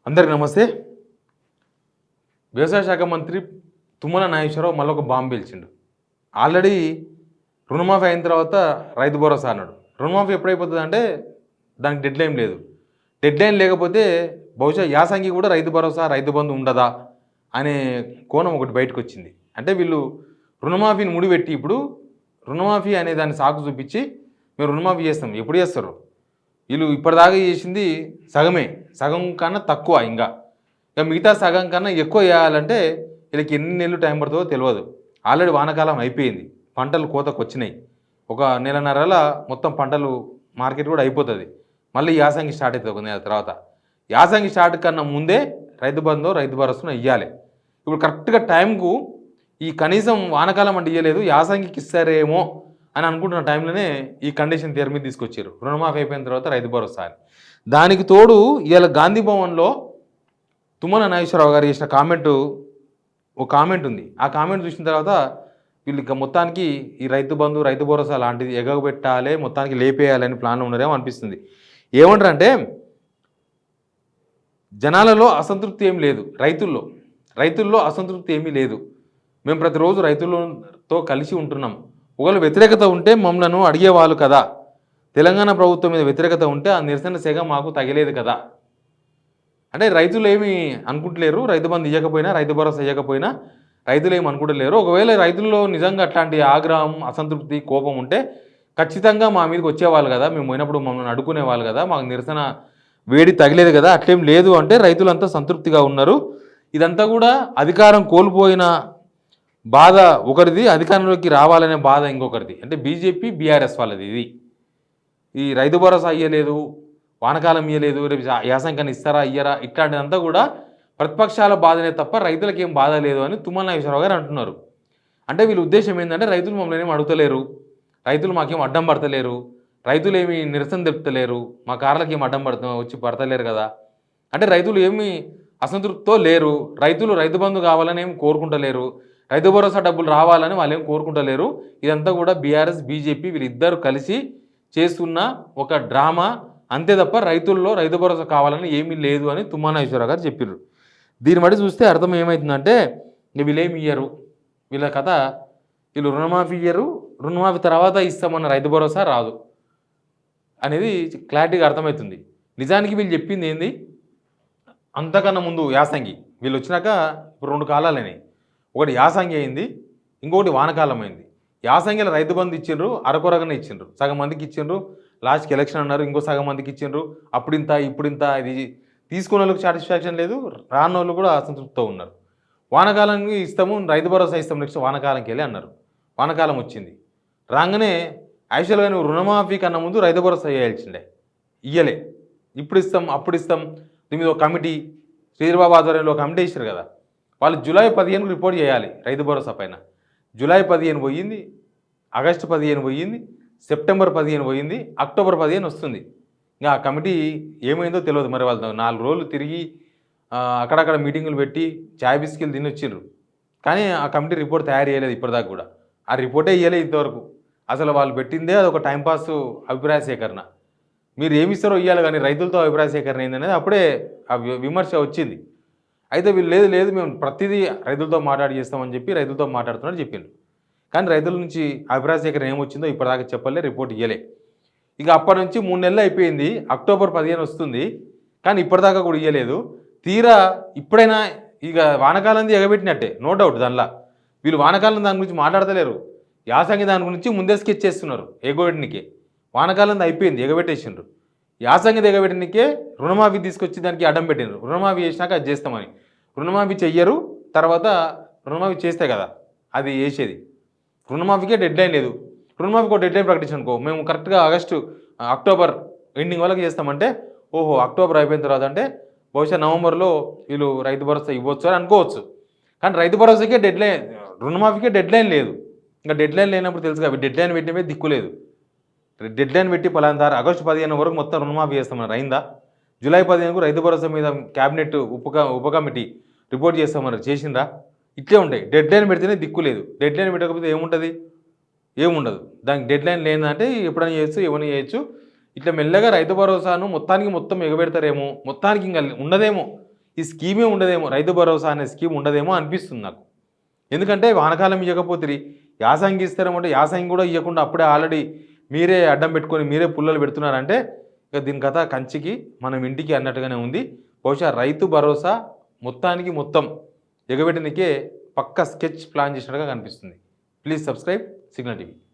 అందరికి నమస్తే. వ్యవసాయ శాఖ మంత్రి తుమ్మల నాగేశ్వరరావు మళ్ళీ ఒక బాంబు పేల్చిండు. ఆల్రెడీ రుణమాఫీ అయిన తర్వాత రైతు భరోసా అన్నాడు. రుణమాఫీ ఎప్పుడైపోతుంది అంటే దానికి డెడ్ లైన్ లేదు. డెడ్ లైన్ లేకపోతే బహుశా యాసంగి కూడా రైతు భరోసా రైతు బంధు ఉండదా అనే కోణం ఒకటి బయటకు వచ్చింది. అంటే వీళ్ళు రుణమాఫీని ముడిపెట్టి ఇప్పుడు రుణమాఫీ అనే దాన్ని సాకు చూపించి మేము రుణమాఫీ చేస్తాం. ఎప్పుడు చేస్తారు? వీళ్ళు ఇప్పటిదాకా చేసింది సగం కన్నా తక్కువ. ఇంకా మిగతా సగం కన్నా ఎక్కువ చేయాలంటే వీళ్ళకి ఎన్ని నెలలు టైం పడుతుందో తెలియదు. ఆల్రెడీ వానాకాలం అయిపోయింది, పంటలు కోతకు వచ్చినాయి. ఒక నెలన్నరల మొత్తం పంటలు మార్కెట్ కూడా అయిపోతుంది. మళ్ళీ యాసంగి స్టార్ట్ అవుతుంది ఒక నెల తర్వాత. యాసంగి స్టార్ట్ కన్నా ముందే రైతు బంధు రైతు భరోసాను ఇవ్వాలి. ఇప్పుడు కరెక్ట్గా టైంకు ఈ కనీసం వానాకాలం అంటే ఇవ్వలేదు, యాసంగికి ఇస్తారేమో అని అనుకుంటున్న టైంలోనే ఈ కండిషన్ తీరు మీద తీసుకొచ్చారు. రుణమాఫీ అయిపోయిన తర్వాత రైతు భరోసా అని. దానికి తోడు ఇవాళ గాంధీ భవన్లో తుమ్మల నాగేశ్వరరావు గారు చేసిన ఒక కామెంట్ ఉంది. ఆ కామెంట్ చూసిన తర్వాత వీళ్ళు మొత్తానికి ఈ రైతు బంధు రైతు భరోసా లాంటిది ఎగబెట్టాలి, మొత్తానికి లేపేయాలని ప్లాన్లో ఉన్నారేమో అనిపిస్తుంది. ఏమంటారంటే జనాలలో అసంతృప్తి ఏం లేదు, రైతుల్లో అసంతృప్తి ఏమీ లేదు. మేము ప్రతిరోజు రైతులతో కలిసి ఉంటున్నాం. ఒకవేళ వ్యతిరేకత ఉంటే మమ్మల్ని అడిగేవాళ్ళు కదా. తెలంగాణ ప్రభుత్వం మీద వ్యతిరేకత ఉంటే ఆ నిరసన సెగ మాకు తగిలేదు కదా. అంటే రైతులు ఏమి అనుకుంటలేరు, రైతు బంధు ఇవ్వకపోయినా రైతు భరోసా ఇవ్వకపోయినా రైతులు ఏమి అనుకుంటలేరు. ఒకవేళ రైతుల్లో నిజంగా అట్లాంటి ఆగ్రహం, అసంతృప్తి, కోపం ఉంటే ఖచ్చితంగా మా మీదకి వచ్చేవాళ్ళు కదా, మేము పోయినప్పుడు మమ్మల్ని అడుకునేవాళ్ళు కదా, మాకు నిరసన వేడి తగిలేదు కదా. అట్లేం లేదు అంటే రైతులంతా సంతృప్తిగా ఉన్నారు. ఇదంతా కూడా అధికారం కోల్పోయిన బాధ ఒకరిది, అధికారంలోకి రావాలనే బాధ ఇంకొకరిది. అంటే బీజేపీ బీఆర్ఎస్ వాళ్ళది. ఇది ఈ రైతు భరోసా ఇయ్యలేదు, వానకాలం ఇయ్యలేదు, రేపు యాసంకాన్ని ఇస్తారా ఇయ్యరా ఇట్లాంటిదంతా కూడా ప్రతిపక్షాల బాధనే తప్ప రైతులకు ఏం బాధ లేదు అని తుమ్మల నాగేశ్వరరావు గారు అంటున్నారు. అంటే వీళ్ళ ఉద్దేశం ఏంటంటే రైతులు మమ్మల్ని ఏమి అడుగుతలేరు, రైతులు మాకేం అడ్డం పడతలేరు, రైతులు ఏమి నిరసన తెలుపుతలేరు, మా కార్లకి ఏం అడ్డం వచ్చి పడతలేరు కదా. అంటే రైతులు ఏమి అసంతృప్తితో లేరు, రైతులు రైతు బంధు కావాలని ఏమి కోరుకుంటలేరు, రైతు భరోసా డబ్బులు రావాలని వాళ్ళు ఏం కోరుకుంటలేరు. ఇదంతా కూడా బీఆర్ఎస్ బీజేపీ వీళ్ళిద్దరూ కలిసి చేస్తున్న ఒక డ్రామా అంతే తప్ప రైతుల్లో రైతు భరోసా కావాలని ఏమీ లేదు అని తుమ్మల నాగేశ్వరరావు గారు చెప్పారు. దీన్ని బట్టి చూస్తే అర్థం ఏమవుతుందంటే వీళ్ళేమి ఇయ్యరు, వీళ్ళ కథ వీళ్ళు రుణమాఫీ ఇయ్యరు, రుణమాఫీ తర్వాత ఇస్తామన్న రైతు భరోసా రాదు అనేది క్లారిటీగా అర్థమవుతుంది. నిజానికి వీళ్ళు చెప్పింది ఏంది, అంతకన్నా ముందు యాసంగి వీళ్ళు వచ్చినాక ఇప్పుడు 2 కాలాలైనాయి. ఒకటి యాసంగి అయింది, ఇంకొకటి వానకాలం అయింది. యాసంగిలో రైతు బంధు ఇచ్చిండ్రు, అరకొరగానే ఇచ్చిండ్రు, సగం మందికి ఇచ్చిండ్రు, లాస్ట్కి ఎలక్షన్ అన్నారు, ఇంకో సగం మందికి ఇచ్చిండ్రు. అప్పుడింత ఇప్పుడింత, ఇది తీసుకున్న వాళ్ళకి సాటిస్ఫాక్షన్ లేదు, రాని వాళ్ళు కూడా అసంతృప్తితో ఉన్నారు. వానకాలానికి ఇస్తాము, రైతు భరోసా ఇస్తాము నెక్స్ట్ వానకాలంకి వెళ్ళి అన్నారు. వానకాలం వచ్చింది, రాగానే యాక్చువల్గా నువ్వు రుణమాఫీ కన్నా ముందు రైతు భరోసా ఇవ్వాల్సిండే, ఇయ్యలే. ఇప్పుడు ఇస్తాం అప్పుడు ఇస్తాం, దీని మీద ఒక కమిటీ శ్రీధరబాబు ఆధ్వర్యంలో ఒక కమిటీ ఇచ్చారు కదా, వాళ్ళు జూలై 15 రిపోర్ట్ చేయాలి రైతు భరోసా పైన. జూలై 15 పోయింది, ఆగస్టు 15 పోయింది, సెప్టెంబర్ 15 పోయింది, అక్టోబర్ 15 వస్తుంది. ఇంకా ఆ కమిటీ ఏమైందో తెలియదు. మరి వాళ్ళు 4 రోజులు తిరిగి అక్కడక్కడ మీటింగులు పెట్టి చాయ్ బిస్కిలు తిని వచ్చిండ్రు, కానీ ఆ కమిటీ రిపోర్ట్ తయారు చేయలేదు ఇప్పటిదాకా కూడా. ఆ రిపోర్టే ఇవ్వలేదు ఇంతవరకు. అసలు వాళ్ళు పెట్టిందే అదొక టైంపాస్ అభిప్రాయ సేకరణ. మీరు ఏమి ఇస్తారో ఇవ్వాలి, కానీ రైతులతో అభిప్రాయ సేకరణ ఏందనేది అప్పుడే ఆ విమర్శ వచ్చింది. అయితే వీళ్ళు లేదు మేము ప్రతిదీ రైతులతో మాట్లాడి చేస్తామని చెప్పి రైతులతో మాట్లాడుతున్నట్టు చెప్పిండ్రు. కానీ రైతుల నుంచి అభిప్రాయ సేకరణ ఏమొచ్చిందో ఇప్పటిదాకా చెప్పలే, రిపోర్ట్ ఇవ్వలే. ఇక అప్పటి నుంచి 3 నెలలు అయిపోయింది, అక్టోబర్ 15 వస్తుంది, కానీ ఇప్పటిదాకా కూడా ఇవ్వలేదు. తీరా ఇప్పుడైనా ఇక వానకాలంది ఎగబెట్టినట్టే, నో డౌట్. దానిలో వీళ్ళు వానకాలం దాని గురించి మాట్లాడతలేరు, యాసంగి దాని గురించి ముందే స్కెచ్ చేస్తున్నారు. ఎగబెట్టినకే వానకాలం అయిపోయింది, ఎగబెట్టేసిండ్రు. యాసంగి ఎగబెట్టినకే రుణమాఫీ తీసుకొచ్చి దానికి అడ్డం పెట్టినారు. రుణమాఫీ చేసినాక అది చేస్తామని, రుణమాఫీ చెయ్యరు, తర్వాత రుణమాఫీ చేస్తే కదా అది చేసేది. రుణమాఫీకే డెడ్ లైన్ లేదు. రుణమాఫీకి ఒక డెడ్ లైన్ ప్రకటించనుకో, మేము కరెక్ట్గా అక్టోబర్ ఎండింగ్ వరకు చేస్తామంటే, ఓహో అక్టోబర్ అయిపోయిన తర్వాత అంటే బహుశా నవంబర్లో వీళ్ళు రైతు భరోసా ఇవ్వచ్చు అని అనుకోవచ్చు. కానీ రైతు భరోసాకే డెడ్ లైన్, రుణమాఫీకే డెడ్ లైన్ లేదు. ఇంకా డెడ్ లైన్ లేనప్పుడు తెలుసు కాబట్టి డెడ్ లైన్ పెట్టినమే దిక్కు లేదు. డెడ్ లైన్ పెట్టి పలానా ఆగస్టు 15 వరకు మొత్తం రుణమాఫీ చేస్తామన్నారు, అయిందా? జూలై 15కు రైతు భరోసా మీద క్యాబినెట్ ఉప కమిటీ రిపోర్ట్ చేస్తామన్నారు, చేసిండ్రా? ఇట్లే ఉంటాయి. డెడ్ లైన్ పెడితేనే దిక్కు లేదు, డెడ్ లైన్ పెట్టకపోతే ఏముంటుంది? ఏముండదు. దానికి డెడ్ లైన్ లేదంటే ఎప్పుడైనా చేయొచ్చు, ఎవరైనా చేయొచ్చు. ఇట్లా మెల్లగా రైతు భరోసాను మొత్తం ఎగబెడతారేమో, మొత్తానికి ఇంకా ఉండదేమో. ఈ స్కీమే ఉండదేమో, రైతు భరోసా అనే స్కీమ్ ఉండదేమో అనిపిస్తుంది నాకు. ఎందుకంటే వానకాలం ఇవ్వకపోతే యాసంగి ఇస్తారేమంటే యాసంగి కూడా ఇవ్వకుండా అప్పుడే ఆల్రెడీ మీరే అడ్డం పెట్టుకొని మీరే పుల్లలు పెడుతున్నారంటే ఇక దీని కథ కంచికి మనం ఇంటికి అన్నట్టుగానే ఉంది. బహుశా రైతు భరోసా మొత్తానికి మొత్తం ఎగబెట్టనికే పక్క స్కెచ్ ప్లాన్ చేసినట్టుగా కనిపిస్తుంది. Please subscribe signal TV.